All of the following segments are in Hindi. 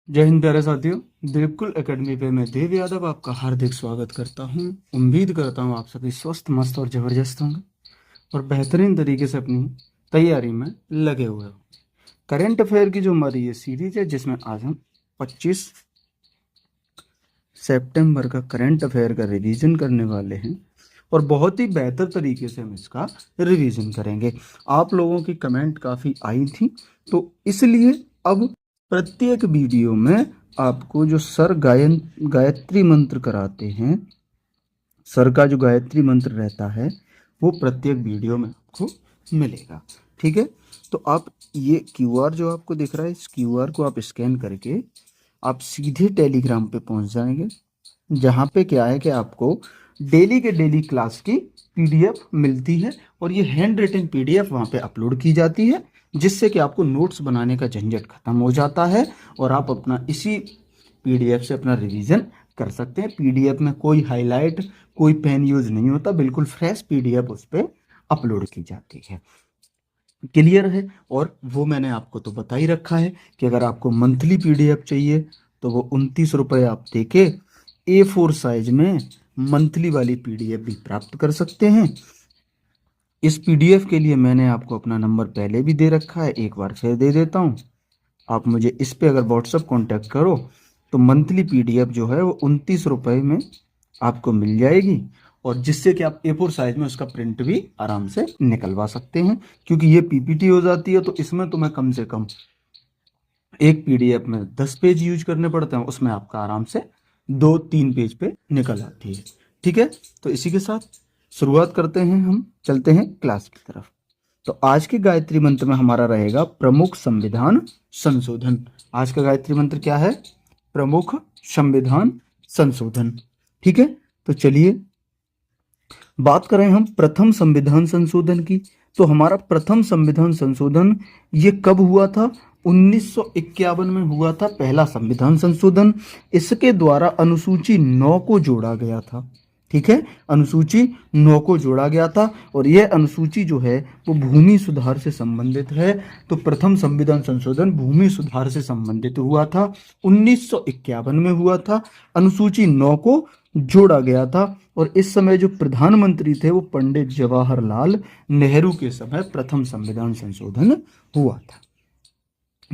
जय हिंद प्यारे साथियों। देवकुल एकेडमी पे मैं देव यादव आपका हार्दिक स्वागत करता हूं। उम्मीद करता हूं आप सभी स्वस्थ मस्त और जबरदस्त होंगे और बेहतरीन तरीके से अपनी तैयारी में लगे हुए हो। करंट अफेयर की जो हमारी ये सीरीज है, जिसमें आज हम 25 सितंबर का करंट अफेयर का रिवीजन करने वाले हैं और बहुत ही बेहतर तरीके से हम इसका रिवीजन करेंगे। आप लोगों की कमेंट काफ़ी आई थी, तो इसलिए अब प्रत्येक वीडियो में आपको जो सर गायत्री मंत्र कराते हैं, सर का जो गायत्री मंत्र रहता है वो प्रत्येक वीडियो में आपको मिलेगा। ठीक है, तो आप ये क्यूआर जो आपको दिख रहा है, इस क्यूआर को आप स्कैन करके आप सीधे टेलीग्राम पे पहुंच जाएंगे, जहाँ पे क्या है कि आपको डेली के डेली क्लास की पीडीएफ मिलती है और ये हैंड रिटन पीडीएफ वहाँ पे अपलोड की जाती है, जिससे कि आपको नोट्स बनाने का झंझट खत्म हो जाता है और आप अपना इसी पीडीएफ से अपना रिवीजन कर सकते हैं। पीडीएफ में कोई हाईलाइट, कोई पेन यूज नहीं होता, बिल्कुल फ्रेश पीडीएफ उस पर अपलोड की जाती है। क्लियर है? और वो मैंने आपको तो बता ही रखा है कि अगर आपको मंथली पीडीएफ चाहिए तो वो 29 रुपये आप देके A4 साइज में मंथली वाली पीडीएफ भी प्राप्त कर सकते हैं। इस पीडीएफ के लिए मैंने आपको अपना नंबर पहले भी दे रखा है, एक बार फिर दे देता हूँ। आप मुझे इस पे अगर व्हाट्सअप कांटेक्ट करो तो मंथली पीडीएफ जो है वो 29 रुपये में आपको मिल जाएगी, और जिससे कि आप A4 साइज में उसका प्रिंट भी आराम से निकलवा सकते हैं। क्योंकि ये पीपीटी हो जाती है तो इसमें तुम्हें कम से कम एक पीडीएफ में 10 पेज यूज करने पड़ते हैं, उसमें आपका आराम से 2-3 पेज पे निकल आती है। ठीक है, तो इसी के साथ शुरुआत करते हैं, हम चलते हैं क्लास की तरफ। तो आज के गायत्री मंत्र में हमारा रहेगा प्रमुख संविधान संशोधन। आज का गायत्री मंत्र क्या है? प्रमुख संविधान संशोधन। ठीक है, तो चलिए बात करें हम प्रथम संविधान संशोधन की। तो हमारा प्रथम संविधान संशोधन ये कब हुआ था? 1951 में हुआ था पहला संविधान संशोधन। इसके द्वारा अनुसूची 9 को जोड़ा गया था। ठीक है, अनुसूची 9 को जोड़ा गया था और यह अनुसूची जो है वो भूमि सुधार से संबंधित है। तो प्रथम संविधान संशोधन भूमि सुधार से संबंधित हुआ था, 1951 में हुआ था। अनुसूची 9 को जोड़ा गया था और इस समय जो प्रधानमंत्री थे वो पंडित जवाहरलाल नेहरू के समय प्रथम संविधान संशोधन हुआ था।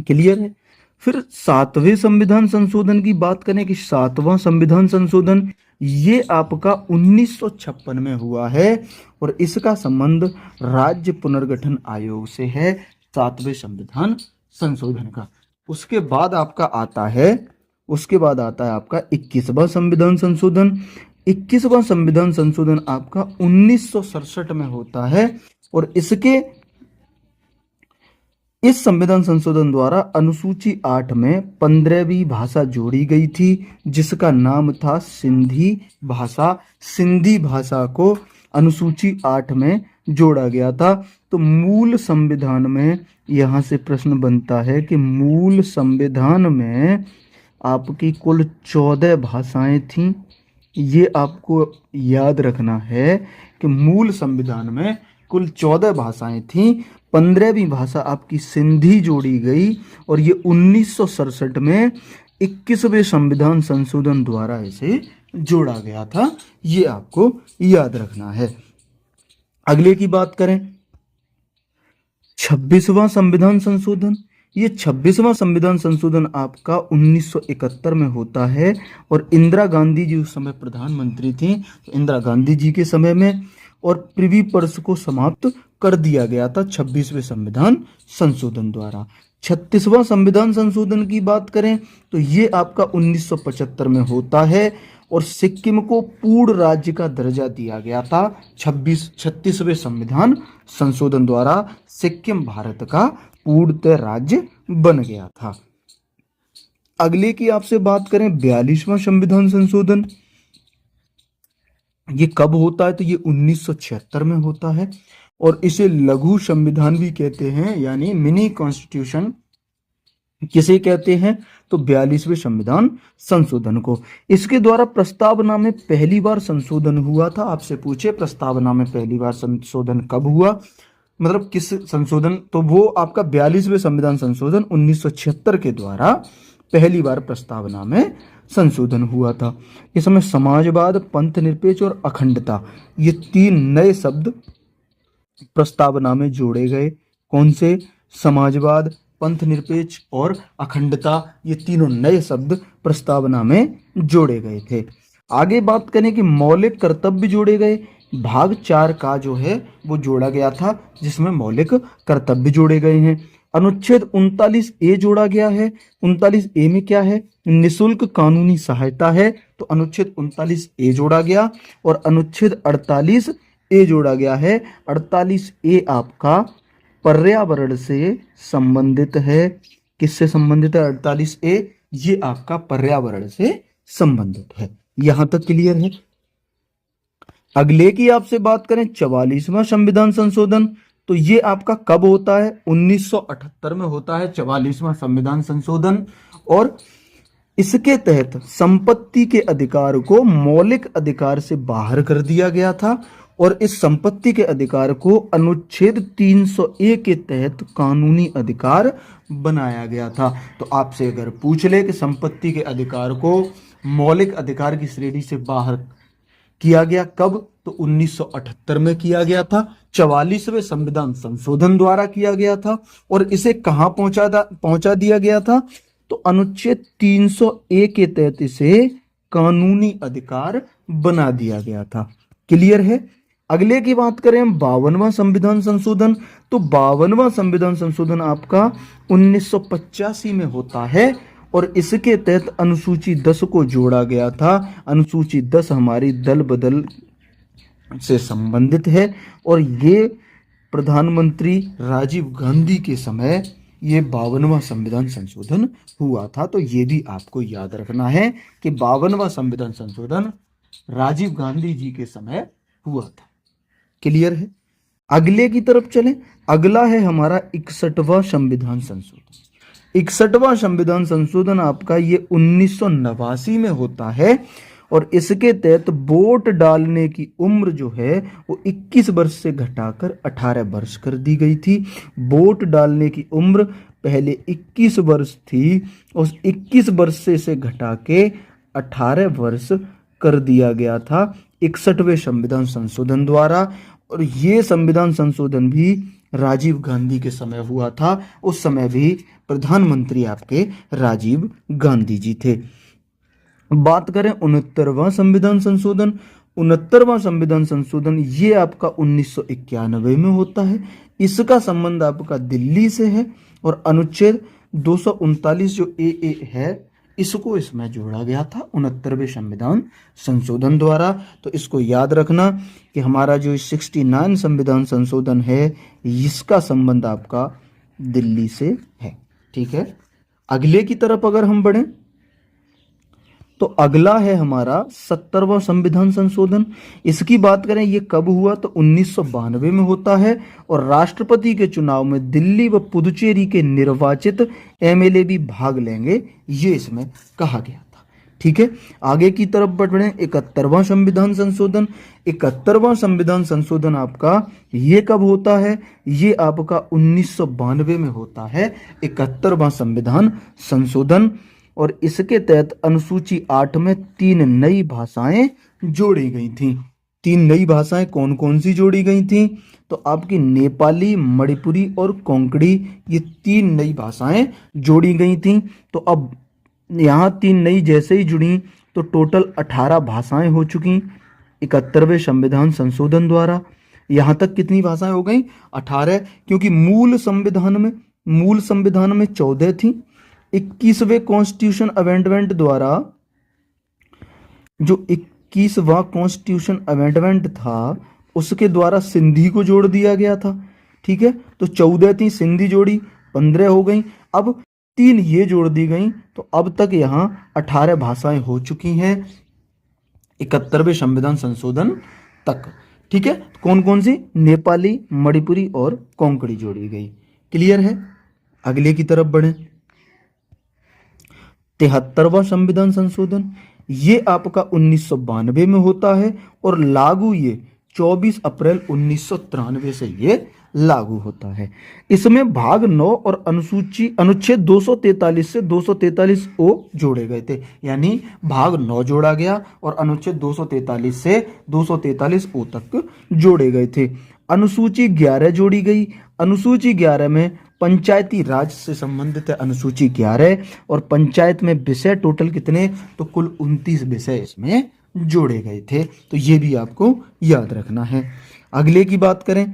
क्लियर है? फिर सातवें संविधान संशोधन की बात करें कि सातवां संविधान संशोधन ये आपका 1956 में हुआ है और इसका संबंध राज्य पुनर्गठन आयोग से है, सातवें संविधान संशोधन का। उसके बाद आता है आपका 21वां संविधान संशोधन। 21वां संविधान संशोधन आपका 1967 में होता है और इस संविधान संशोधन द्वारा अनुसूची 8 में 15वीं भाषा जोड़ी गई थी, जिसका नाम था सिंधी भाषा। सिंधी भाषा को अनुसूची 8 में जोड़ा गया था। तो मूल संविधान में यहाँ से प्रश्न बनता है कि मूल संविधान में आपकी कुल 14 भाषाएं थीं। ये आपको याद रखना है कि मूल संविधान में कुल 14 भाषाएं थीं। 15वीं भाषा आपकी सिंधी जोड़ी गई और ये 1967 में 21वें संविधान संशोधन द्वारा इसे जोड़ा गया था। ये आपको याद रखना है। अगले की बात करें, 26वां संविधान संशोधन। ये 26वां संविधान संशोधन आपका 1971 में होता है और इंदिरा गांधी जी उस समय प्रधानमंत्री थी, तो इंदिरा गांधी जी के समय में और प्रिवी पर्स को समाप्त कर दिया गया था 26वें संविधान संशोधन द्वारा। 36वां संविधान संशोधन की बात करें तो ये आपका 1975 में होता है और सिक्किम को पूर्ण राज्य का दर्जा दिया गया था। 36वें संविधान संशोधन द्वारा सिक्किम भारत का पूर्णतः राज्य बन गया था। अगले की आपसे बात करें, 42वां संविधान संशोधन। ये कब होता है? तो ये 1976 में होता है और इसे लघु संविधान भी कहते हैं, यानी मिनी कॉन्स्टिट्यूशन किसे कहते हैं? तो 42वें संविधान संशोधन को। इसके द्वारा प्रस्तावना में पहली बार संशोधन हुआ था। आपसे पूछे प्रस्तावना में पहली बार संशोधन कब हुआ, मतलब किस संशोधन? तो वो आपका 42वें संविधान संशोधन 1976 के द्वारा पहली बार प्रस्तावना में संशोधन हुआ था। इस समय समाजवाद, पंथ निरपेक्ष और अखंडता, ये 3 नए शब्द प्रस्तावना में जोड़े गए। कौन से? समाजवाद, पंथ निरपेक्ष और अखंडता, ये तीनों नए शब्द प्रस्तावना में जोड़े गए थे। आगे बात करें कि मौलिक कर्तव्य जोड़े गए। भाग 4 का जो है वो जोड़ा गया था, जिसमें मौलिक कर्तव्य जोड़े गए हैं। अनुच्छेद 39A जोड़ा गया है। 39A में क्या है? निशुल्क कानूनी सहायता है, तो अनुच्छेद 39A जोड़ा गया। और अनुच्छेद 48A जोड़ा गया है। 48A आपका पर्यावरण से संबंधित है। किससे संबंधित है 48A? ये आपका पर्यावरण से संबंधित है। यहां तक क्लियर है। अगले की आपसे बात करें 44वां संविधान संशोधन, तो ये आपका कब होता है? 1978 में होता है 44वां संविधान संशोधन। और इसके तहत संपत्ति के अधिकार को मौलिक अधिकार से बाहर कर दिया गया था और इस संपत्ति के अधिकार को अनुच्छेद 300A के तहत कानूनी अधिकार बनाया गया था। तो आपसे अगर पूछ ले कि संपत्ति के अधिकार को मौलिक अधिकार की श्रेणी से बाहर किया गया कब, तो 1978 में किया गया था। 44वें संविधान संशोधन द्वारा किया गया था। और इसे कहां पहुंचा दिया गया था? तो अनुच्छेद 300A के तहत इसे कानूनी अधिकार बना दिया गया था। क्लियर है। अगले की बात करें हम 52वां संविधान संशोधन, तो 52वां संविधान संशोधन आपका 1985 में होता है और इसके तहत अनुसूची 10 को जोड़ा गया था। अनुसूची 10 हमारी दल बदल से संबंधित है और ये प्रधानमंत्री राजीव गांधी के समय ये 52वां संविधान संशोधन हुआ था। तो ये भी आपको याद रखना है कि 52वां संविधान संशोधन राजीव गांधी जी के समय हुआ था। क्लियर है। अगले की तरफ चलें। अगला है हमारा 61वां संविधान संशोधन। 61वां संविधान संशोधन आपका ये 1989 में होता है और इसके तहत वोट डालने की उम्र जो है वो 21 वर्ष से घटाकर 18 वर्ष कर दी गई थी। वोट डालने की उम्र पहले 21 वर्ष थी, उस 21 वर्ष से इसे घटा के 18 वर्ष कर दिया गया था 61वें संविधान संशोधन द्वारा। और ये संविधान संशोधन भी राजीव गांधी के समय हुआ था। उस समय भी प्रधानमंत्री आपके राजीव गांधी जी थे। बात करें 69वां संविधान संशोधन। 69वां संविधान संशोधन ये आपका 1991 में होता है। इसका संबंध आपका दिल्ली से है और अनुच्छेद 239 जो ए है इसको इसमें जोड़ा गया था 69वें संविधान संशोधन द्वारा। तो इसको याद रखना कि हमारा जो 69 संविधान संशोधन है इसका संबंध आपका दिल्ली से है। ठीक है। अगले की तरफ अगर हम बढ़ें तो अगला है हमारा 70वां संविधान संशोधन। इसकी बात करें ये कब हुआ, तो 1992 में होता है और राष्ट्रपति के चुनाव में दिल्ली व पुदुचेरी के निर्वाचित एमएलए भी भाग लेंगे, ये इसमें कहा गया था। ठीक है। आगे की तरफ बढ़े 71वां संविधान संशोधन। 71वां संविधान संशोधन आपका ये कब होता है, ये आपका 1992 में होता है 71वां संविधान संशोधन। और इसके तहत अनुसूची 8 में 3 नई भाषाएं जोड़ी गई थी। 3 नई भाषाएं कौन कौन सी जोड़ी गई थी, तो आपकी नेपाली, मणिपुरी और कोंकणी, ये 3 नई भाषाएं जोड़ी गई थी। तो अब यहाँ 3 नई जैसे ही जुड़ी तो टोटल 18 भाषाएं हो चुकी 71वें संविधान संशोधन द्वारा। यहाँ तक कितनी भाषाएं हो गई, 18, क्योंकि मूल संविधान में 14 थी। 21वें कॉन्स्टिट्यूशन अमेंडमेंट द्वारा, जो 21वां कॉन्स्टिट्यूशन अमेंडमेंट था उसके द्वारा सिंधी को जोड़ दिया गया था। ठीक है। तो 14 थी, सिंधी जोड़ी 15 हो गई, अब 3 ये जोड़ दी गई, तो अब तक यहाँ 18 भाषाएं हो चुकी हैं 71वें संविधान संशोधन तक। ठीक है। कौन कौन सी, नेपाली, मणिपुरी और कोंकणी जोड़ी गई। क्लियर है। अगले की तरफ बढ़े 73वां संविधान संशोधन। ये आपका 1992 में होता है और लागू ये 24 अप्रैल 1993 से ये लागू होता है। इसमें भाग 9 और अनुच्छेद 243 से 243 ओ जोड़े गए थे, यानी भाग 9 जोड़ा गया और अनुच्छेद 243 से 243 ओ तक जोड़े गए थे। अनुसूची 11 जोड़ी गई। अनुसूची 11 में पंचायती राज से संबंधित है अनुसूची 11, और पंचायत में विषय टोटल कितने, तो कुल 29 विषय इसमें जोड़े गए थे। तो ये भी आपको याद रखना है। अगले की बात करें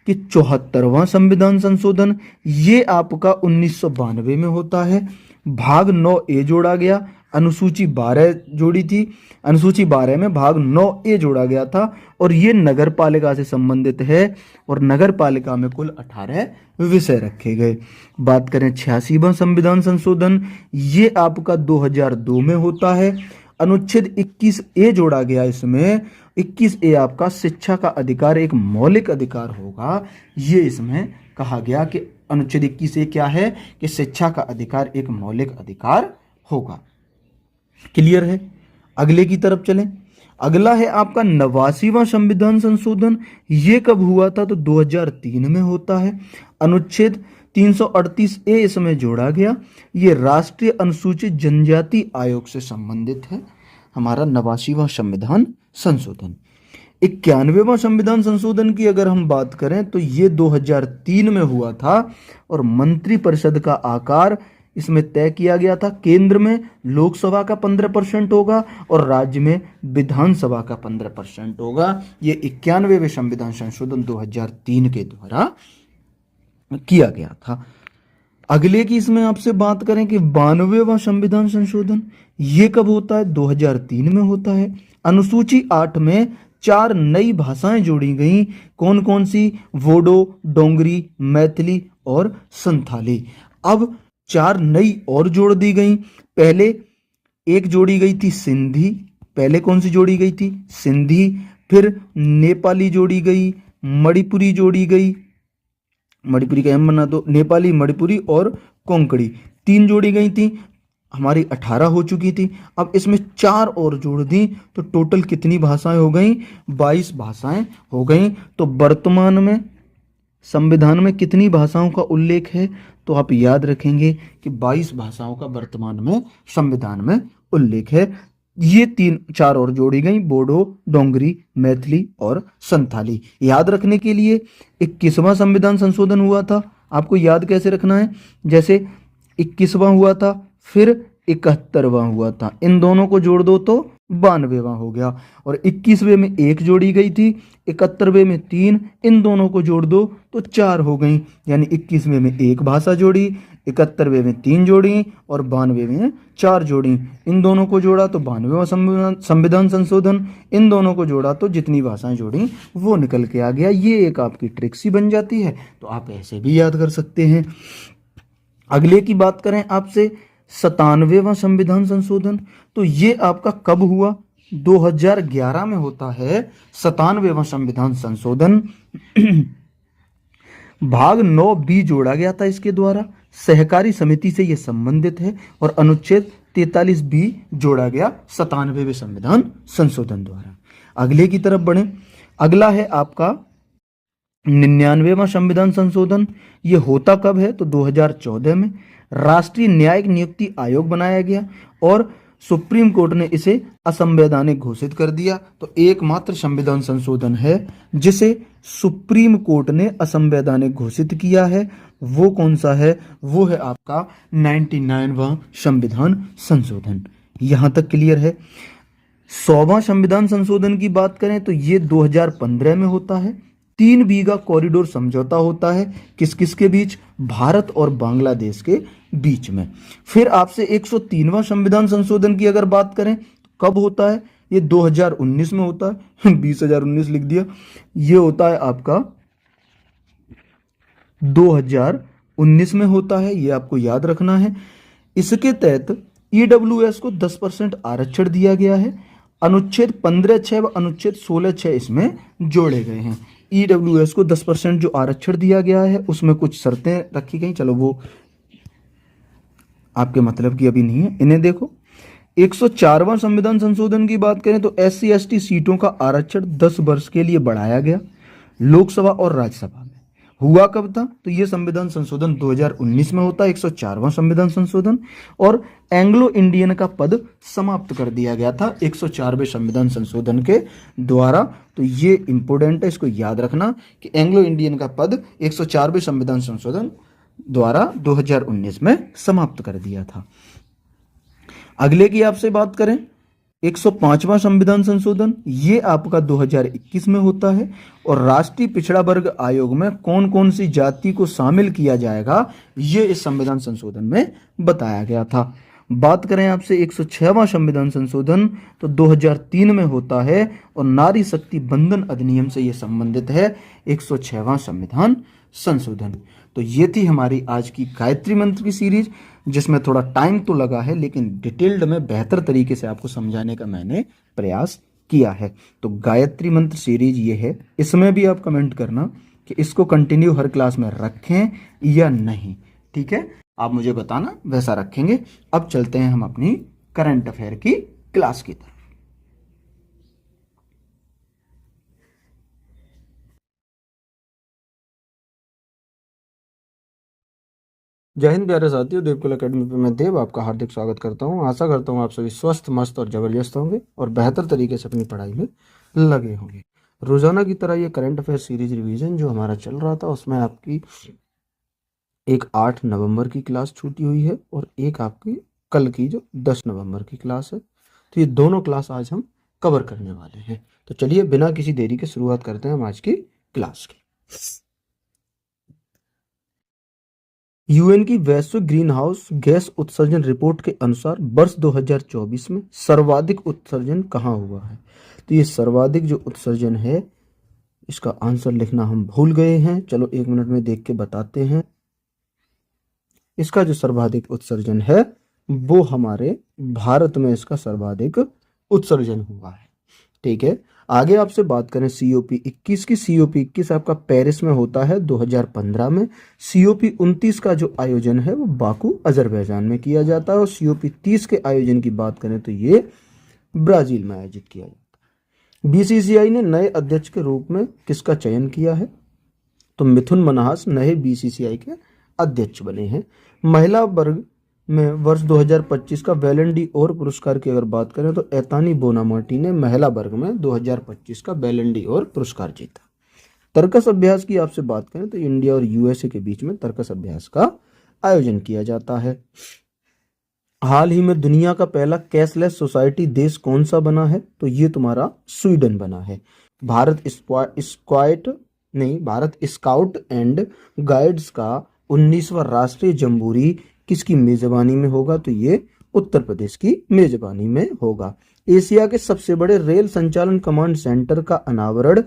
कि 74वां संविधान संशोधन, ये आपका 1992 में होता है। भाग 9 ए जोड़ा गया, अनुसूची 12 जोड़ी थी। अनुसूची 12 में भाग 9 ए जोड़ा गया था और ये नगर पालिका से संबंधित है और नगर पालिका में कुल 18 विषय रखे गए। बात करें 86वां संविधान संशोधन, ये आपका 2002 में होता है। अनुच्छेद 21 ए जोड़ा गया। इसमें 21 ए आपका शिक्षा का अधिकार एक मौलिक अधिकार होगा। ये इसमें कहा गया कि अनुच्छेद 21 ए क्या है कि शिक्षा का अधिकार एक मौलिक अधिकार होगा। क्लियर है। अगले की तरफ चलें। अगला है आपका 89वां संविधान संशोधन, ये कब हुआ था, तो 2003 में होता है। अनुच्छेद 338 ए इसमें जोड़ा गया। ये राष्ट्रीय अनुसूचित जनजाति आयोग से संबंधित है हमारा 89वां संविधान संशोधन। 91वां संविधान संशोधन की अगर हम बात करें तो ये 2003 में हुआ था और मंत्रिपरिषद का आकार इसमें तय किया गया था। केंद्र में लोकसभा का 15% होगा और राज्य में विधानसभा का 15% होगा। ये 91वें संविधान संशोधन 2003 के द्वारा किया गया था। अगले की इसमें आपसे बात करें कि 92वां संविधान संशोधन, ये कब होता है, 2003 में होता है। अनुसूची 8 में 4 नई भाषाएं जोड़ी गई। कौन कौन सी, वोडो, डोंगरी, मैथिली और संथाली। अब 4 नई और जोड़ दी गई। पहले एक जोड़ी गई थी सिंधी, पहले कौन सी जोड़ी गई थी, सिंधी। फिर नेपाली जोड़ी गई, मणिपुरी जोड़ी गई, मणिपुरी का एम बना दो, नेपाली, मणिपुरी और कोंकणी 3 जोड़ी गई थी। हमारी 18 हो चुकी थी। अब इसमें 4 और जोड़ दी तो टोटल कितनी भाषाएं हो गई, 22 भाषाएं हो गई। तो वर्तमान में संविधान में कितनी भाषाओं का उल्लेख है, तो आप याद रखेंगे कि 22 भाषाओं का वर्तमान में संविधान में उल्लेख है। ये 3-4 और जोड़ी गई, बोडो, डोंगरी, मैथिली और संथाली। याद रखने के लिए 21वां संविधान संशोधन हुआ था। आपको याद कैसे रखना है, जैसे 21वां हुआ था, फिर 71वां हुआ था, इन दोनों को जोड़ दो तो 92वां हो गया। और 21वें में 1 जोड़ी गई थी, 71वें में 3, इन दोनों को जोड़ दो तो 4 हो गई। यानी 21वें में 1 भाषा जोड़ी, 71वें में 3 जोड़ी और 92वें में 4 जोड़ी। इन दोनों को जोड़ा तो 92वां संविधान संशोधन, इन दोनों को जोड़ा तो जितनी भाषाएं जोड़ी वो निकल के आ गया। ये एक आपकी ट्रिक सी बन जाती है, तो आप ऐसे भी याद कर सकते हैं। अगले की बात करें आपसे 97वां संविधान संशोधन, तो ये आपका कब हुआ, 2011 में होता है 97वां संविधान संशोधन। भाग 9 बी जोड़ा गया था इसके द्वारा, सहकारी समिति से यह संबंधित है। और अनुच्छेद 43 बी जोड़ा गया 97वें संविधान संशोधन द्वारा। अगले की तरफ बढ़े। अगला है आपका 99वां संविधान संशोधन। ये होता कब है, तो 2014 में। राष्ट्रीय न्यायिक नियुक्ति आयोग बनाया गया और सुप्रीम कोर्ट ने इसे असंवैधानिक घोषित कर दिया। तो एकमात्र संविधान संशोधन है जिसे सुप्रीम कोर्ट ने असंवैधानिक घोषित किया है, वो कौन सा है, वो है आपका 99वां संविधान संशोधन। यहां तक क्लियर है। 100वां संविधान संशोधन की बात करें तो ये 2015 में होता है। 3 बीघा कॉरिडोर समझौता होता है किस किस के बीच, भारत और बांग्लादेश के बीच में। फिर आपसे 103वां संविधान संशोधन की अगर बात करें तो कब होता है, ये 2019 में होता है। 2019 लिख दिया। ये होता है आपका 2019 में होता है, ये आपको याद रखना है। इसके तहत ईडब्ल्यूएस को 10% आरक्षण दिया गया है। अनुच्छेद 15(6) व अनुच्छेद 16(6) इसमें जोड़े गए हैं। ईडब्ल्यूएस को 10% जो आरक्षण दिया गया है उसमें कुछ शर्तें रखी गई, चलो वो आपके मतलब की अभी नहीं है, इन्हें देखो। 104वां संविधान संशोधन की बात करें तो SC/ST सीटों का आरक्षण 10 वर्ष के लिए बढ़ाया गया लोकसभा और राज्यसभा में। हुआ कब था? तो ये संविधान संशोधन 2019 में होता है, 104वां संविधान संशोधन। और एंग्लो इंडियन का पद समाप्त कर दिया गया था 104वें संविधान संशोधन के द्वारा। तो ये इंपॉर्टेंट है, इसको याद रखना कि एंग्लो इंडियन का पद 104वें संविधान संशोधन द्वारा 2019 में समाप्त कर दिया था। अगले की आपसे बात करें, 105वां संविधान संशोधन, ये आपका 2021 में होता है। और राष्ट्रीय पिछड़ा वर्ग आयोग में कौन कौन सी जाति को शामिल किया जाएगा, ये इस संविधान संशोधन में बताया गया था। बात करें आपसे 106वां संविधान संशोधन, तो 2003 में होता है और नारी शक्ति बंधन अधिनियम से ये संबंधित है 106वां संविधान संशोधन। तो ये थी हमारी आज की गायत्री मंत्र की सीरीज, जिसमें थोड़ा टाइम तो लगा है लेकिन डिटेल्ड में बेहतर तरीके से आपको समझाने का मैंने प्रयास किया है। तो गायत्री मंत्र सीरीज ये है, इसमें भी आप कमेंट करना कि इसको कंटिन्यू हर क्लास में रखें या नहीं। ठीक है, आप मुझे बताना, वैसा रखेंगे। अब चलते हैं हम अपनी करंट अफेयर की क्लास की तरफ। जय हिंद प्यारे साथियों, देवकुल एकेडमी पे मैं देव आपका हार्दिक स्वागत करता हूं। आशा करता हूं आप सभी स्वस्थ, मस्त और जबरदस्त होंगे और बेहतर तरीके से अपनी पढ़ाई में लगे होंगे। रोजाना की तरह ये करंट अफेयर सीरीज रिवीजन जो हमारा चल रहा था, उसमें आपकी एक 8 नवंबर की क्लास छूटी हुई है और एक आपकी कल की जो 10 नवंबर की क्लास है। तो ये दोनों क्लास आज हम कवर करने वाले हैं। तो चलिए बिना किसी देरी के शुरुआत करते हैं हम आज की क्लास की। यूएन की वैश्विक ग्रीन हाउस गैस उत्सर्जन रिपोर्ट के अनुसार वर्ष 2024 में सर्वाधिक उत्सर्जन कहाँ हुआ है? तो ये सर्वाधिक जो उत्सर्जन है, इसका आंसर लिखना हम भूल गए हैं। चलो 1 मिनट में देख के बताते हैं। इसका जो सर्वाधिक उत्सर्जन है वो हमारे भारत में इसका सर्वाधिक उत्सर्जन हुआ है। ठीक है, आगे आपसे बात करें COP 21 की। COP 21 आपका पेरिस में होता है 2015 में। COP 29 का जो आयोजन है वो बाकू अजरबैजान में किया जाता है। और COP 30 के आयोजन की बात करें तो ये ब्राजील में आयोजित किया जाता है। BCCI ने नए अध्यक्ष के रूप में किसका चयन किया है? तो मिथुन मन्हास नए BCCI के अध्यक्ष बने हैं। महिला वर्ग में वर्ष 2025 का बैलन डी और पुरस्कार की अगर बात करें तो एतानी बोनामाटी ने महिला वर्ग में 2025 का बैलन डी और पुरस्कार जीता। तर्कस अभ्यास की आपसे बात करें तो इंडिया और USA के बीच में तर्कस अभ्यास का आयोजन किया जाता है। हाल ही में दुनिया का पहला कैशलेस सोसाइटी देश कौन सा बना है? तो ये तुम्हारा स्वीडन बना है। भारत स्काउट एंड गाइड्स का 19वां राष्ट्रीय जम्बूरी किसकी मेजबानी में होगा? तो ये उत्तर प्रदेश की मेजबानी में होगा। एशिया के सबसे बड़े रेल संचालन कमांड सेंटर का अनावरण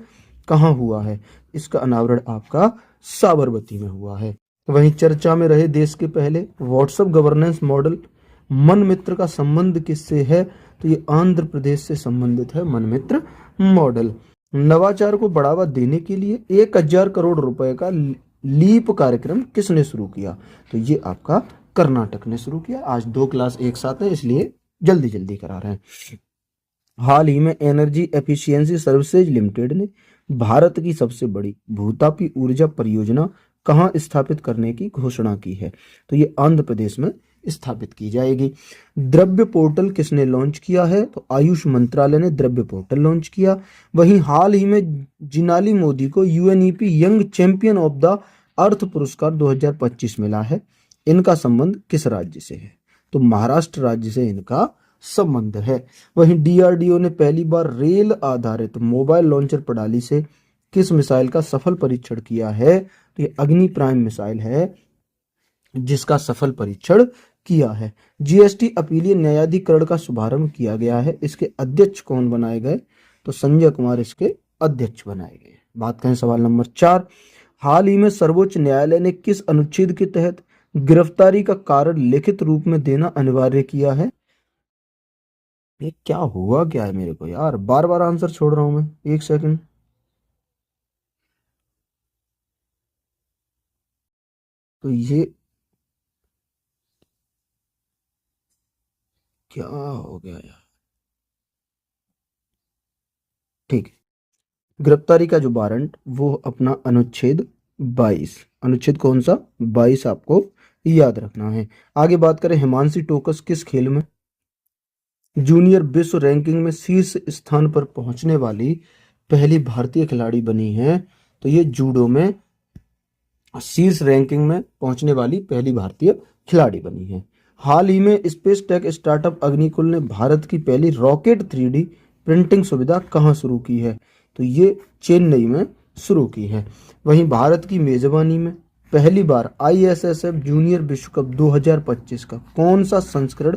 कहाँ हुआ है? इसका अनावरण आपका साबरमती में हुआ है। वहीं चर्चा में रहे देश के पहले व्हाट्सएप गवर्नेंस मॉडल मन मित्र का संबंध किससे है? तो ये आंध्र प्रदेश से संबंधित है मन मित्र मॉडल। नवाचार को बढ़ावा देने के लिए 1000 करोड़ रुपए का लीप कार्यक्रम किसने शुरू किया? तो ये आपका कर्नाटक ने शुरू किया। आज 2 क्लास एक साथ है इसलिए जल्दी जल्दी करा रहे हैं। हाल ही में एनर्जी एफिशिएंसी सर्विसेज लिमिटेड ने भारत की सबसे बड़ी भूतापी ऊर्जा परियोजना कहाँ स्थापित करने की घोषणा की है? तो ये आंध्र प्रदेश में स्थापित की जाएगी। द्रव्य पोर्टल किसने लॉन्च किया है? तो आयुष मंत्रालय ने द्रव्य पोर्टल लॉन्च किया। वहीं हाल ही में जिनाली मोदी को UNEP young champion of the earth पुरस्कार 2025 मिला है। इनका संबंध किस राज्य से है? तो महाराष्ट्र राज्य से इनका संबंध है। वहीं DRDO ने पहली बार रेल आधारित मोबाइल लॉन्चर प्रणाली से किस मिसाइल का सफल परीक्षण किया है? तो ये अग्नि प्राइम मिसाइल है जिसका सफल परीक्षण किया है। GST अपीलीय न्यायाधिकरण का शुभारंभ किया गया है। इसके अध्यक्ष कौन बनाए गए? तो संजय कुमार इसके अध्यक्ष बनाए गए। बात करें सवाल नंबर 4, हाल ही में सर्वोच्च न्यायालय ने किस अनुच्छेद के तहत गिरफ्तारी का कारण लिखित रूप में देना अनिवार्य किया है? ये क्या हुआ क्या है मेरे को यार, बार बार आंसर छोड़ रहा हूं मैं। 1 सेकंड। तो ये क्या हो गया यार? ठीक है, गिरफ्तारी का जो वारंट वो अपना अनुच्छेद 22, अनुच्छेद कौन सा? 22 आपको याद रखना है। आगे बात करें, हिमांशी टोकस किस खेल में जूनियर विश्व रैंकिंग में शीर्ष स्थान पर पहुंचने वाली पहली भारतीय खिलाड़ी बनी है? तो ये जूडो में शीर्ष रैंकिंग में पहुंचने वाली पहली भारतीय खिलाड़ी बनी है। हाल ही में स्पेस टेक स्टार्टअप अग्निकुल ने भारत की पहली रॉकेट 3D प्रिंटिंग सुविधा कहां शुरू की है? तो ये चेन्नई में शुरू की है। वहीं भारत की मेजबानी में पहली बार ISSF जूनियर विश्व कप 2025 का कौन सा संस्करण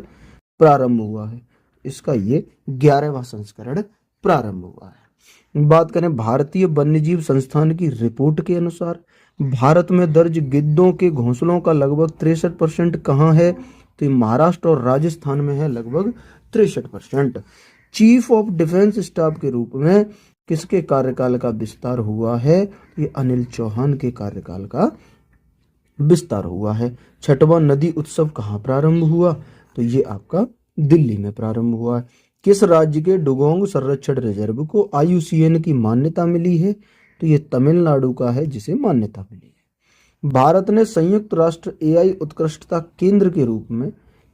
प्रारंभ हुआ है? इसका ये 11वां संस्करण प्रारंभ हुआ है। बात करें भारतीय वन्यजीव संस्थान की रिपोर्ट के अनुसार भारत में दर्ज गिद्धों के घोंसलों का लगभग 63% कहाँ है? तो ये महाराष्ट्र और राजस्थान में है, लगभग 63%। चीफ ऑफ डिफेंस स्टाफ के रूप में किसके कार्यकाल का विस्तार हुआ है? ये अनिल चौहान के कार्यकाल का विस्तार हुआ है। छठवां नदी उत्सव कहाँ प्रारंभ हुआ? तो ये आपका दिल्ली में प्रारंभ हुआ है। किस राज्य के डुगोंग संरक्षण रिजर्व को IUCN की मान्यता मिली है? तो ये तमिलनाडु का है जिसे मान्यता मिली है। भारत ने संयुक्त राष्ट्र AI उत्कृष्टता केंद्र के रूप में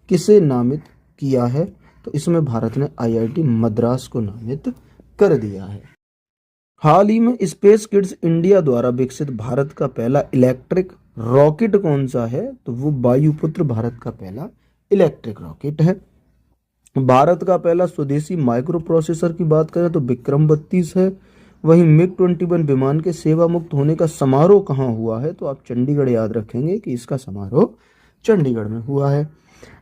किसे नामित किया है? तो इसमें भारत ने IIT मद्रास को नामित कर दिया है। हाल ही में स्पेस किड्स इंडिया द्वारा विकसित भारत का पहला इलेक्ट्रिक रॉकेट कौन सा है? तो वो वायुपुत्र भारत का पहला इलेक्ट्रिक रॉकेट है। भारत का पहला स्वदेशी माइक्रो प्रोसेसर की बात करें तो विक्रम 32 है। वहीं MiG-21 विमान के सेवा मुक्त होने का समारोह कहाँ हुआ है? तो आप चंडीगढ़ याद रखेंगे कि इसका समारोह चंडीगढ़ में हुआ है।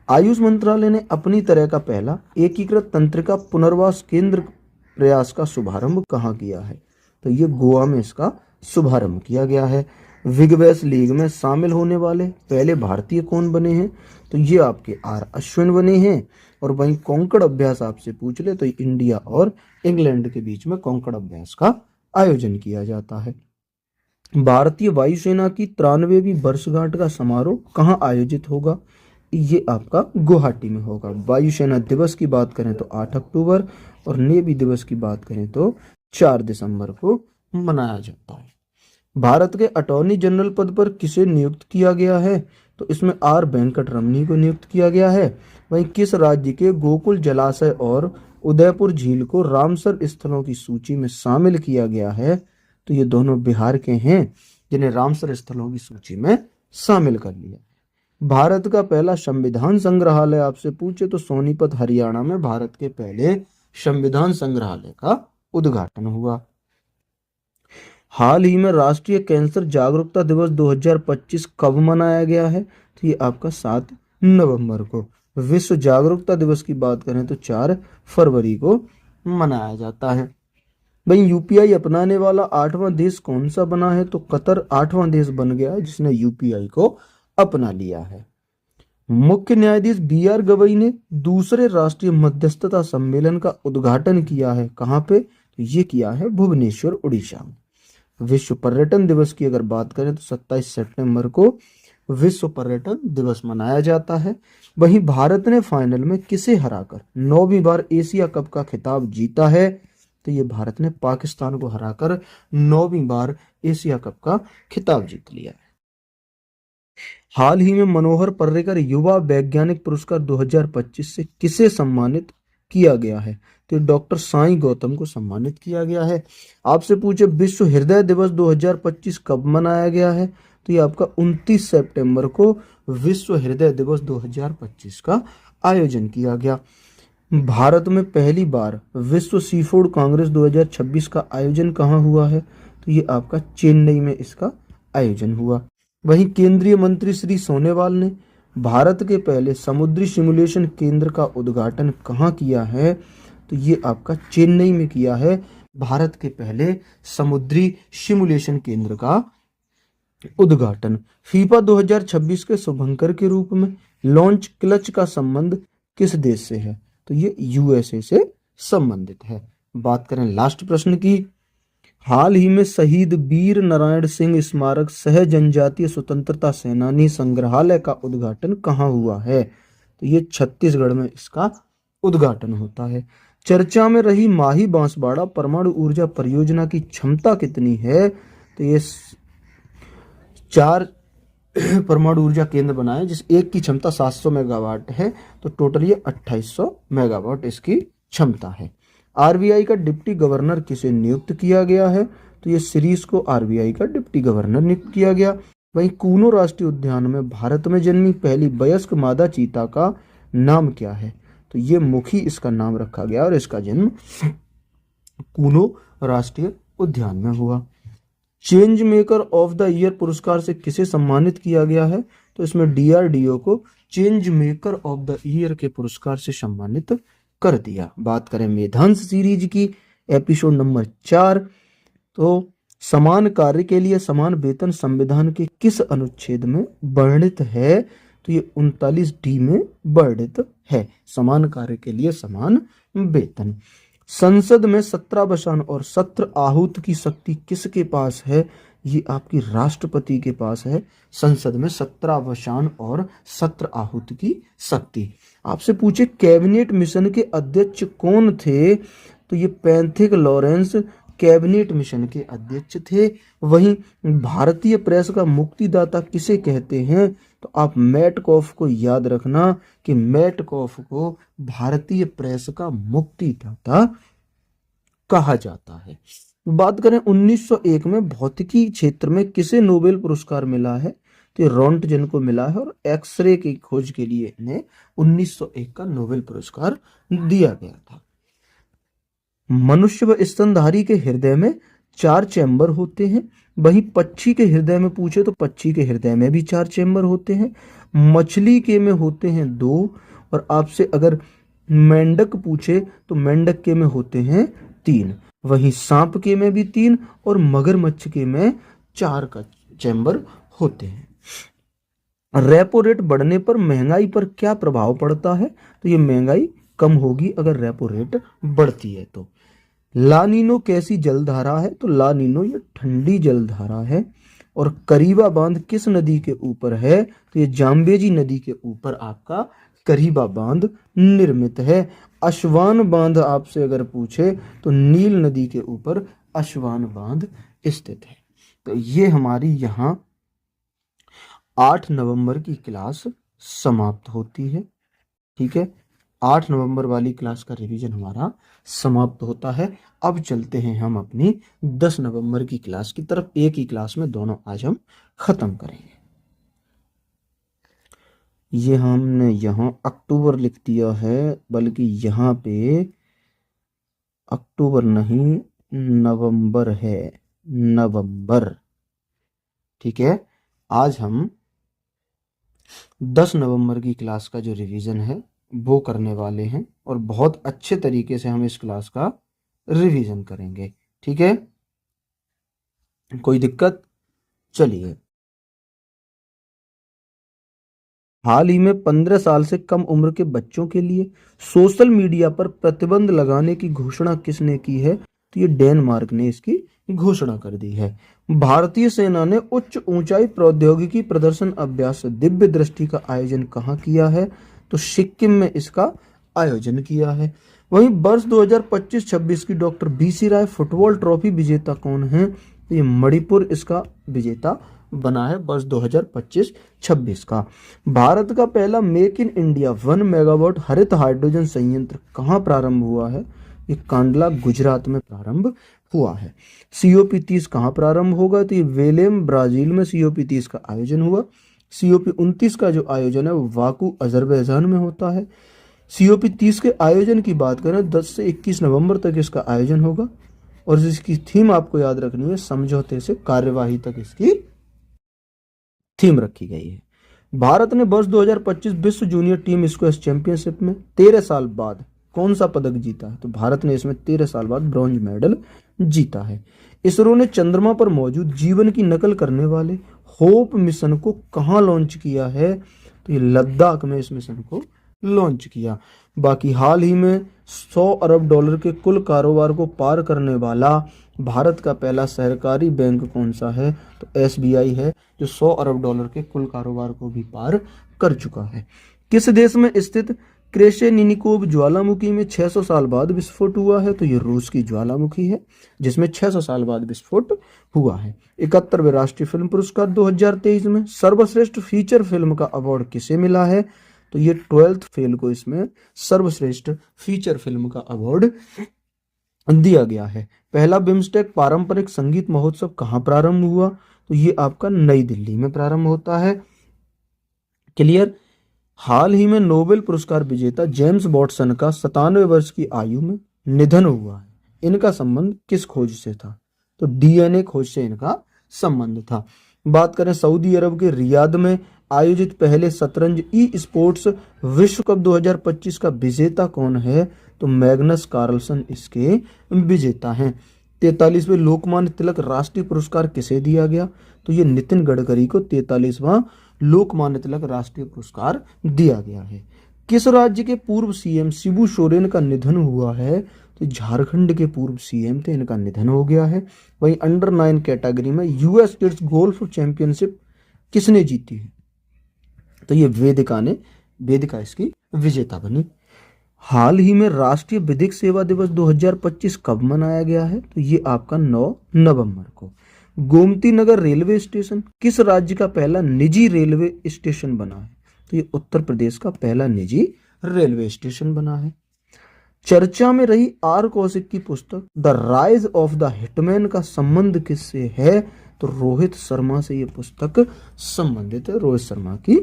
आयुष मंत्रालय ने अपनी तरह का पहला एकीकृत तंत्रिका पुनर्वास केंद्र प्रयास का शुभारंभ कहाँ किया है? तो ये गोवा में इसका शुभारंभ किया गया है। विगवेस लीग में शामिल होने वाले पहले भारतीय कौन बने हैं? तो ये आपके R अश्विन बने हैं। और वहीं कोंकण अभ्यास आपसे पूछ ले तो इंडिया और इंग्लैंड के बीच में कोंकण अभ्यास का आयोजन किया जाता है। भारतीय वायुसेना की 93वीं वर्षगांठ का समारोह कहाँ आयोजित होगा? ये आपका गुवाहाटी में होगा। वायुसेना दिवस की बात करें तो 8 अक्टूबर और नेवी दिवस की बात करें तो 4 दिसंबर को मनाया जाता है। भारत के अटॉर्नी जनरल पद पर किसे नियुक्त किया गया है? तो इसमें R वेंकटरमनी को नियुक्त किया गया है। वहीं किस राज्य के गोकुल जलाशय और उदयपुर झील को रामसर स्थलों की सूची में शामिल किया गया है? तो ये दोनों बिहार के हैं जिन्हें रामसर स्थलों की सूची में शामिल कर लिया। भारत का पहला संविधान संग्रहालय आपसे पूछे तो सोनीपत हरियाणा में भारत के पहले संविधान संग्रहालय का उद्घाटन हुआ। हाल ही में राष्ट्रीय कैंसर जागरूकता दिवस 2025 कब मनाया गया है? तो ये आपका 7 नवंबर को। विश्व जागरूकता दिवस की बात करें तो 4 फरवरी को मनाया जाता है। भाई UPI अपनाने वाला 8वां देश कौन सा बना है? तो कतर 8वां देश बन गया जिसने UPI को अपना लिया है। मुख्य न्यायाधीश BR गवई ने दूसरे राष्ट्रीय मध्यस्थता सम्मेलन का उद्घाटन किया है कहाँ पे? तो ये किया है भुवनेश्वर, उड़ीसा में। विश्व पर्यटन दिवस की अगर बात करें तो 27 सितंबर को विश्व पर्यटन दिवस मनाया जाता है। वहीं भारत ने फाइनल में किसे हराकर 9वीं बार एशिया कप का खिताब जीता है? तो ये भारत ने पाकिस्तान को हराकर 9वीं बार एशिया कप का खिताब जीत लिया है। हाल ही में मनोहर पर्रिकर युवा वैज्ञानिक पुरस्कार 2025 से किसे सम्मानित किया गया है? तो डॉक्टर साईं गौतम को सम्मानित किया गया है। आपसे पूछे विश्व हृदय दिवस 2025 कब मनाया गया है? तो ये आपका 29 सितंबर को विश्व हृदय दिवस 2025 का आयोजन किया गया। भारत में पहली बार विश्व सी फूड कांग्रेस 2026 का आयोजन कहाँ हुआ है? तो ये आपका चेन्नई में इसका आयोजन हुआ। वहीं केंद्रीय मंत्री श्री सोनोवाल ने भारत के पहले समुद्री सिमुलेशन केंद्र का उद्घाटन कहाँ किया है? तो ये आपका चेन्नई में किया है। भारत के पहले समुद्री सिमुलेशन केंद्र का उद्घाटन। फीफा 2026 के शुभंकर के रूप में लॉन्च क्लच का संबंध किस देश से है? तो ये USA से संबंधित है। बात करें लास्ट प्रश्न की, हाल ही में शहीद वीर नारायण सिंह स्मारक सह जनजातीय स्वतंत्रता सेनानी संग्रहालय का उद्घाटन कहाँ हुआ है? तो ये छत्तीसगढ़ में इसका उद्घाटन होता है। चर्चा में रही माही बांसवाड़ा परमाणु ऊर्जा परियोजना की क्षमता कितनी है? तो ये 4 परमाणु ऊर्जा केंद्र बनाए, जिस एक की क्षमता 700 मेगावाट है, तो टोटल ये 2800 मेगावाट इसकी क्षमता है। आरबीआई का डिप्टी गवर्नर किसे नियुक्त किया गया है, तो ये सीरीज को आरबीआई का डिप्टी गवर्नर नियुक्त किया गया। वहीं कूनो राष्ट्रीय उद्यान में भारत में जन्मी पहली वयस्क मादा चीता का नाम क्या है, तो ये मुखी इसका नाम रखा गया और इसका जन्म कूनो राष्ट्रीय उद्यान में हुआ। Change maker of the year पुरस्कार से किसे सम्मानित किया गया है, तो इसमें डीआरडीओ को change maker of the year के पुरस्कार से सम्मानित कर दिया। बात करें मेधांश सीरीज की, एपिसोड नंबर 4, तो समान कार्य के लिए समान वेतन संविधान के किस अनुच्छेद में वर्णित है, तो ये 39D में वर्णित है। समान कार्य के लिए समान वेतन। संसद में सत्रावसान और सत्र आहूत की शक्ति किसके पास है, ये आपकी राष्ट्रपति के पास है। संसद में सत्रावसान और सत्र आहूत की शक्ति। आपसे पूछे कैबिनेट मिशन के अध्यक्ष कौन थे, तो ये पैंथिक लॉरेंस कैबिनेट मिशन के अध्यक्ष थे। वहीं भारतीय प्रेस का मुक्तिदाता किसे कहते हैं, तो आप मैटकॉफ को याद रखना कि मैटकॉफ को भारतीय प्रेस का मुक्तिदाता कहा जाता है। बात करें 1901 में भौतिकी क्षेत्र में किसे नोबेल पुरस्कार मिला है, तो रोंटगेन को मिला है और एक्सरे की खोज के लिए इन्हें 1901 का नोबेल पुरस्कार दिया गया था। मनुष्य व स्तनधारी के हृदय में 4 चैम्बर होते हैं। वहीं पक्षी के हृदय में पूछे तो पक्षी के हृदय में भी 4 चैम्बर होते हैं। मछली के में होते हैं 2, और आपसे अगर मेंढक पूछे तो मेंढक के में होते हैं 3। वहीं सांप के में भी 3 और मगरमच्छ के में 4 का चैम्बर होते हैं। रेपो रेट बढ़ने पर महंगाई पर क्या प्रभाव पड़ता है, तो ये महंगाई कम होगी अगर रेपो रेट बढ़ती है तो। लानीनो कैसी जलधारा है, तो लानीनो ये ठंडी जलधारा है। और करीबा बांध किस नदी के ऊपर है, तो ये जाम्बेजी नदी के ऊपर आपका करीबा बांध निर्मित है। अश्वान बांध आपसे अगर पूछे तो नील नदी के ऊपर अश्वान बांध स्थित है। तो ये हमारी यहाँ 8 नवंबर की क्लास समाप्त होती है। ठीक है, 8 नवंबर वाली क्लास का रिवीजन हमारा समाप्त होता है। अब चलते हैं हम अपनी 10 नवंबर की क्लास की तरफ। एक ही क्लास में दोनों आज हम खत्म करेंगे। ये हमने यहाँ अक्टूबर लिख दिया है, बल्कि यहाँ पे अक्टूबर नहीं नवंबर है, नवंबर। ठीक है, आज हम 10 नवंबर की क्लास का जो रिवीजन है वो करने वाले हैं और बहुत अच्छे तरीके से हम इस क्लास का रिवीजन करेंगे। ठीक है, कोई दिक्कत? चलिए, हाल ही में 15 साल से कम उम्र के बच्चों के लिए सोशल मीडिया पर प्रतिबंध लगाने की घोषणा किसने की है, तो ये डेनमार्क ने इसकी घोषणा कर दी है। भारतीय सेना ने उच्च ऊंचाई प्रौद्योगिकी प्रदर्शन अभ्यास दिव्य दृष्टि का आयोजन कहाँ किया है, तो सिक्किम में इसका आयोजन किया है। वहीं वर्ष 2025-26 की डॉक्टर बीसी राय फुटबॉल ट्रॉफी विजेता कौन है, तो ये मणिपुर इसका विजेता बना है वर्ष 2025-26 का। भारत का पहला मेक इन इंडिया 1 मेगावाट हरित हाइड्रोजन संयंत्र कहाँ प्रारंभ हुआ है, ये कांडला गुजरात में प्रारंभ हुआ है। COP30 कहाँ प्रारंभ होगा, तो ये वेलेम ब्राजील में COP30 का आयोजन हुआ। COP29 का जो आयोजन है वो वाकू अजरबैजान में होता है। COP30 के आयोजन की बात करें 10 से 21 नवंबर तक इसका आयोजन होगा और इसकी थीम आपको याद रखनी है, समझौते से कार्यवाही तक इसकी थीम रखी गई है। भारत ने वर्ष 2025 विश्व जूनियर टीम स्क्वैश चैंपियनशिप में 13 साल बाद कौन सा पदक जीता है, तो भारत ने इसमें 13 साल बाद ब्रॉन्ज मेडल जीता है। इसरो ने चंद्रमा पर मौजूद जीवन की नकल करने वाले होप मिशन को कहाँ लॉन्च किया है, तो ये लद्दाख में इस मिशन को लॉन्च किया। बाकी हाल ही में $100 अरब के कुल कारोबार को पार करने वाला भारत का पहला सरकारी बैंक कौन सा है, तो SBI है, जो $100 अरब के कुल कारोबार को भी पार कर चुका है। किस देश में स्थित क्रेशेनिकोव ज्वालामुखी में 600 साल बाद विस्फोट हुआ है, तो ये रूस की ज्वालामुखी है जिसमें 600 साल बाद विस्फोट हुआ है। 71वें राष्ट्रीय फिल्म पुरस्कार 2023 में सर्वश्रेष्ठ फीचर फिल्म का अवार्ड किसे मिला है, तो ये 12th फेल को इसमें सर्वश्रेष्ठ फीचर फिल्म का अवार्ड दिया गया है। पहला बिम्स्टेक पारंपरिक संगीत महोत्सव कहाँ प्रारंभ हुआ, तो ये आपका नई दिल्ली में प्रारंभ होता है। क्लियर। हाल ही में नोबेल पुरस्कार विजेता जेम्स वॉटसन का 97 वर्ष की आयु में निधन हुआ है। इनका संबंध किस खोज से था, तो डीएनए खोज से इनका संबंध था। बात करें सऊदी अरब के रियाद में आयोजित पहले शतरंज ई स्पोर्ट्स विश्व कप 2025 का विजेता कौन है, तो मैग्नस कार्लसन इसके विजेता हैं। 43वें लोकमान्य तिलक राष्ट्रीय पुरस्कार किसे दिया गया, तो ये नितिन गडकरी को 43वां लोकमान्य तिलक राष्ट्रीय पुरस्कार दिया गया है। किस राज्य के पूर्व सीएम शिबू सोरेन का निधन हुआ है, तो झारखंड के पूर्व सीएम थे, इनका निधन हो गया है। वहीं अंडर 9 कैटेगरी में यूएस किड्स गोल्फ चैंपियनशिप किसने जीती है, तो ये वेदिका इसकी विजेता बनी। हाल ही में राष्ट्रीय विधिक सेवा दिवस 2025 कब मनाया गया है, तो ये आपका 9 नवंबर को। गोमती नगर रेलवे स्टेशन किस राज्य का पहला निजी रेलवे स्टेशन बना है, तो ये उत्तर प्रदेश का पहला निजी रेलवे स्टेशन बना है। चर्चा में रही आर कौशिक की पुस्तक the rise of the hitman का संबंध किससे है, तो रोहित शर्मा से ये पुस्तक संबंधित है, रोहित शर्मा की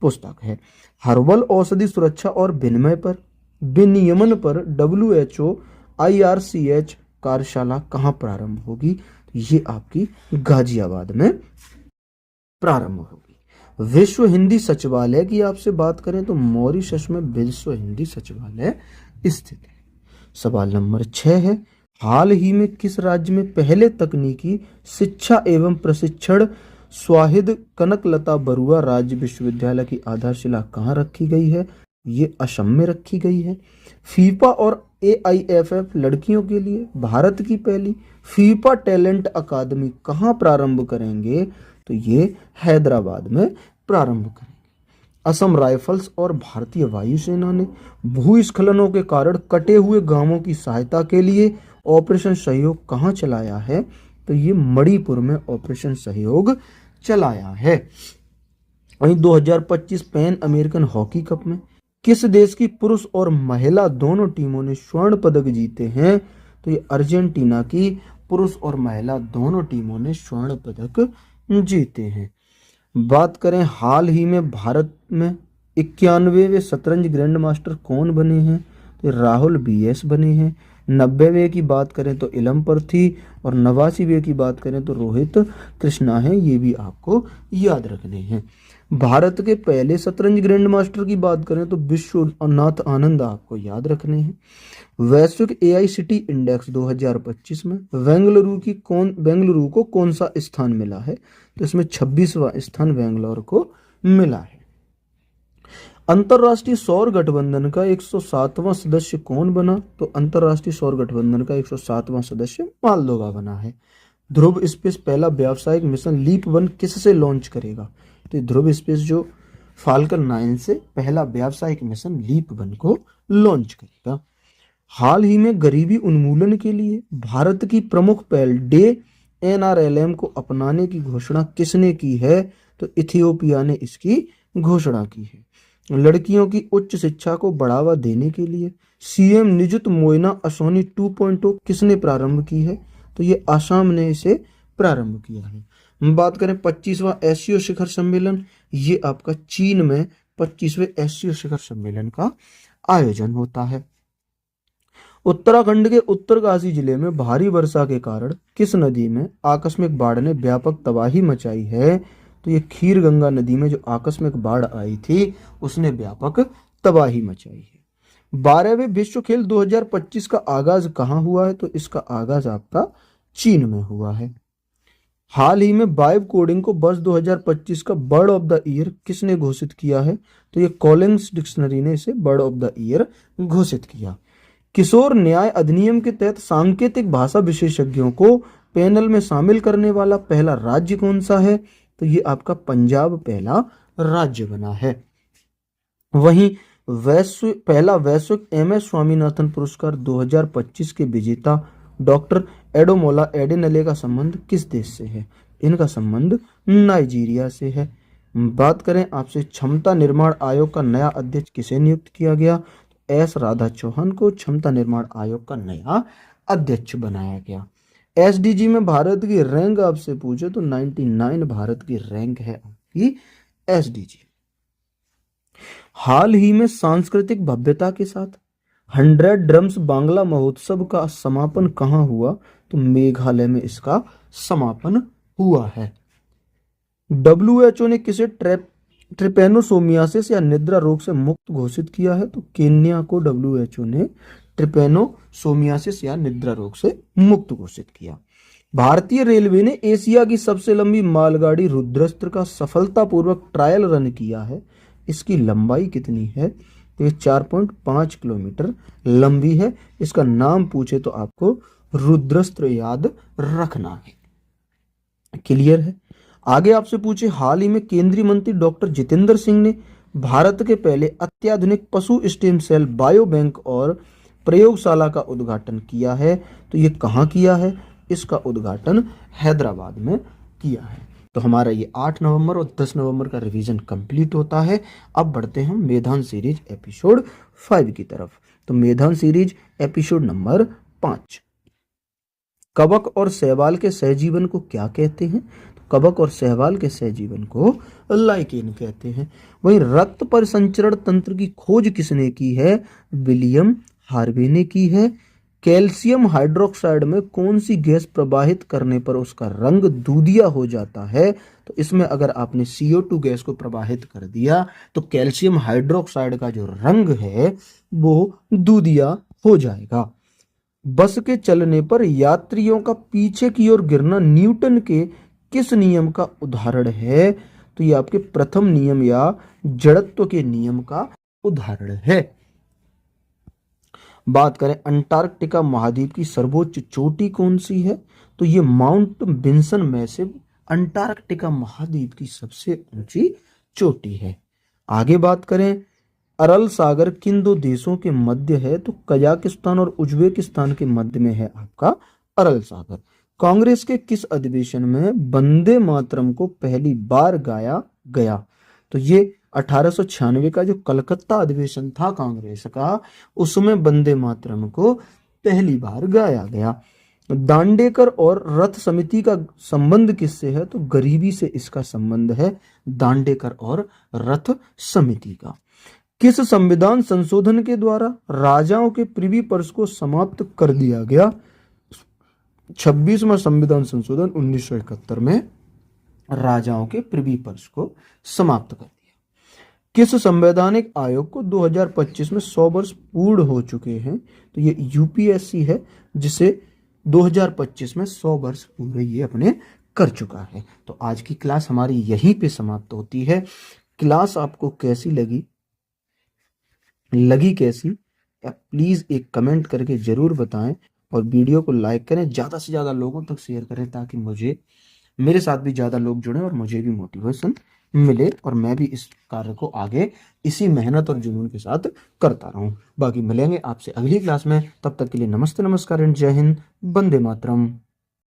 पुस्तक है। हर्बल औषधि सुरक्षा और विनियमन पर WHO IRCH कार्यशाला कहाँ प्रारंभ होगी, तो ये आपकी गाजियाबाद में प्रारंभ होगी। विश्व हिंदी सचिवालय की आपसे बात करें तो मॉरिशस में विश्व हिंदी सचिवालय स्थित है। सवाल नंबर 6 है, हाल ही में किस राज्य में पहले तकनीकी शिक्षा एवं प्रशिक्षण स्वाहिद कनकलता बरुआ राज्य विश्वविद्यालय की आधारशिला कहाँ रखी गई है, ये असम में रखी गई है। फीफा और AIFF लड़कियों के लिए भारत की पहली फीफा टैलेंट अकादमी कहाँ प्रारंभ करेंगे, तो ये हैदराबाद में प्रारंभ करेंगे। असम राइफल्स और भारतीय वायुसेना ने भूस्खलनों के कारण कटे हुए गांवों की सहायता के लिए ऑपरेशन सहयोग कहाँ चलाया है, तो ये मणिपुर में ऑपरेशन सहयोग चलाया है। वहीं 2025 पैन अमेरिकन हॉकी कप में किस देश की पुरुष और महिला दोनों टीमों ने स्वर्ण पदक जीते हैं, तो ये अर्जेंटीना की पुरुष और महिला दोनों टीमों ने स्वर्ण पदक जीते हैं। बात करें हाल ही में भारत में 91वें शतरंज ग्रैंड मास्टर कौन बने हैं, तो राहुल BS बने हैं। 90वें की बात करें तो इलम पर्थी और 89वें की बात करें तो रोहित कृष्णा हैं, ये भी आपको याद रखने हैं। भारत के पहले शतरंज ग्रैंड मास्टर की बात करें तो विश्वनाथ आनंद आपको याद रखने हैं। वैश्विक AICTE इंडेक्स 2025 में बेंगलुरु को कौन सा स्थान मिला है, तो इसमें 26वां स्थान बेंगलोर को मिला है। अंतरराष्ट्रीय सौर गठबंधन का 107वां सदस्य कौन बना, तो अंतरराष्ट्रीय सौर गठबंधन का 107वां सदस्य मालदोवा बना है। ध्रुव स्पेस पहला व्यावसायिक मिशन लीप 1 किससे लॉन्च करेगा, तो ध्रुव स्पेस जो फाल्कन 9 से पहला व्यावसायिक मिशन लीप 1 को लॉन्च करेगा। हाल ही में गरीबी उन्मूलन के लिए भारत की प्रमुख पहल डे NRLM को अपनाने की घोषणा किसने की है, तो इथियोपिया ने इसकी घोषणा की है। लड़कियों की उच्च शिक्षा को बढ़ावा देने के लिए CM निजुत मोइना असोनी 2.0 किसने प्रारंभ की है, तो ये आसाम ने इसे प्रारंभ किया है। बात करें 25वां एशियो शिखर सम्मेलन, ये आपका चीन में 25वें एशियो शिखर सम्मेलन का आयोजन होता है। उत्तराखंड के उत्तरकाशी जिले में भारी वर्षा के कारण किस नदी में आकस्मिक बाढ़ ने व्यापक तबाही मचाई है, तो ये खीर गंगा नदी में जो आकस्मिक बाढ़ आई थी उसने व्यापक तबाही मचाई है। 12वें विश्व खेल 2025 का आगाज कहाँ हुआ है, तो इसका आगाज आपका चीन में हुआ है। हाल ही में वाइब कोडिंग को वर्ष 2025 का बर्ड ऑफ द ईयर किसने घोषित किया है, तो ये कॉलिंस डिक्शनरी ने इसे बर्ड ऑफ द ईयर घोषित किया। किशोर न्याय अधिनियम के तहत सांकेतिक भाषा विशेषज्ञों को पैनल में शामिल करने वाला पहला राज्य कौन सा है, तो ये आपका पंजाब पहला राज्य बना है। वहीं पहला वैश्विक एमएस स्वामीनाथन पुरस्कार 2025 के विजेता डॉक्टर एडोमोला एडेनले का संबंध किस देश से है? इनका संबंध नाइजीरिया से है। बात करें आपसे क्षमता निर्माण आयोग का नया अध्यक्ष किसे नियुक्त किया गया? एस राधा चौहान को क्षमता निर्माण आयोग का नया अध्यक्ष बनाया गया। एसडीजी में भारत की रैंक आपसे पूछे तो 99 भारत की रैंक है आपकी एसडीजी। हाल ही में सांस्कृतिक भव्यता के साथ 100 ड्रम्स बांग्ला महोत्सव का समापन कहाँ हुआ? तो मेघालय में इसका समापन हुआ है। WHO ने किसे ट्रिपेनोसोमियासिस या निद्रा रोग से मुक्त घोषित किया है? तो केन्या को WHO ने ट्रिपेनोसोमियासिस या निद्रा रोग से मुक्त घोषित किया। भारतीय रेलवे ने एशिया की सबसे लंबी मालगाड़ी रुद्रस्त्र का सफलतापूर्वक ट्रायल रन किया है। इसकी लंबाई कितनी है? तो ये 4.5 किलोमीटर लंबी है। इसका नाम पूछे तो आपको रुद्रस्त्र याद रखना है। क्लियर है? आगे आपसे पूछे, हाल ही में केंद्रीय मंत्री डॉक्टर जितेंद्र सिंह ने भारत के पहले अत्याधुनिक पशु स्टेम सेल बायो बैंक और प्रयोगशाला का उद्घाटन किया है। तो ये कहाँ किया है? इसका उद्घाटन हैदराबाद में किया है। तो हमारा ये 8 नवंबर और 10 नवंबर का रिवीजन कंप्लीट होता है। अब बढ़ते हैं मेधान सीरीज एपिसोड 5 की तरफ। तो मेधान सीरीज एपिसोड नंबर 5, कवक और शैवाल के सहजीवन को क्या कहते हैं? तो कवक और शैवाल के सहजीवन को लाइकेन कहते हैं। वहीं रक्त परिसंचरण तंत्र की खोज किसने की है? विलियम हार्वे ने की है। कैल्शियम हाइड्रोक्साइड में कौन सी गैस प्रवाहित करने पर उसका रंग दूधिया हो जाता है? तो इसमें अगर आपने CO2 गैस को प्रवाहित कर दिया तो कैल्शियम हाइड्रोक्साइड का जो रंग है वो दूधिया हो जाएगा। बस के चलने पर यात्रियों का पीछे की ओर गिरना न्यूटन के किस नियम का उदाहरण है? तो ये आपके प्रथम नियम या जड़त्व के नियम का उदाहरण है। बात करें अंटार्कटिका महाद्वीप की सर्वोच्च चोटी कौन सी है? तो ये माउंट विंसन मैसिव अंटार्कटिका महाद्वीप की सबसे ऊंची चोटी है। आगे बात करें, अरल सागर किन दो देशों के मध्य है? तो कजाकिस्तान और उज्बेकिस्तान के मध्य में है आपका अरल सागर। कांग्रेस के किस अधिवेशन में वंदे मातरम को पहली बार गाया गया? तो ये 1896 का जो कलकत्ता अधिवेशन था कांग्रेस का, उसमें वंदे मातरम को पहली बार गाया गया। दांडेकर और रथ समिति का संबंध किससे है? तो गरीबी से इसका संबंध है, दांडेकर और रथ समिति का। किस संविधान संशोधन के द्वारा राजाओं के प्रिवी पर्स को समाप्त कर दिया गया? 26वां संविधान संशोधन 1971 में राजाओं के प्रिवी पर्स को समाप्त कर दिया। किस संवैधानिक आयोग को 2025 में 100 वर्ष पूर्ण हो चुके हैं? तो ये यूपीएससी है, जिसे 2025 में 100 वर्ष पूरे ये अपने कर चुका है। तो आज की क्लास हमारी यहीं पे समाप्त होती है। क्लास आपको कैसी लगी कैसी? प्लीज एक कमेंट करके जरूर बताएं और वीडियो को लाइक करें, ज़्यादा से ज़्यादा लोगों तक शेयर करें ताकि मेरे साथ भी ज़्यादा लोग जुड़ें और मुझे भी मोटिवेशन मिले और मैं भी इस कार्य को आगे इसी मेहनत और जुनून के साथ करता रहूं। बाकी मिलेंगे आपसे अगली क्लास में, तब तक के लिए नमस्ते, नमस्कार एंड जय हिंद, वंदे मातरम।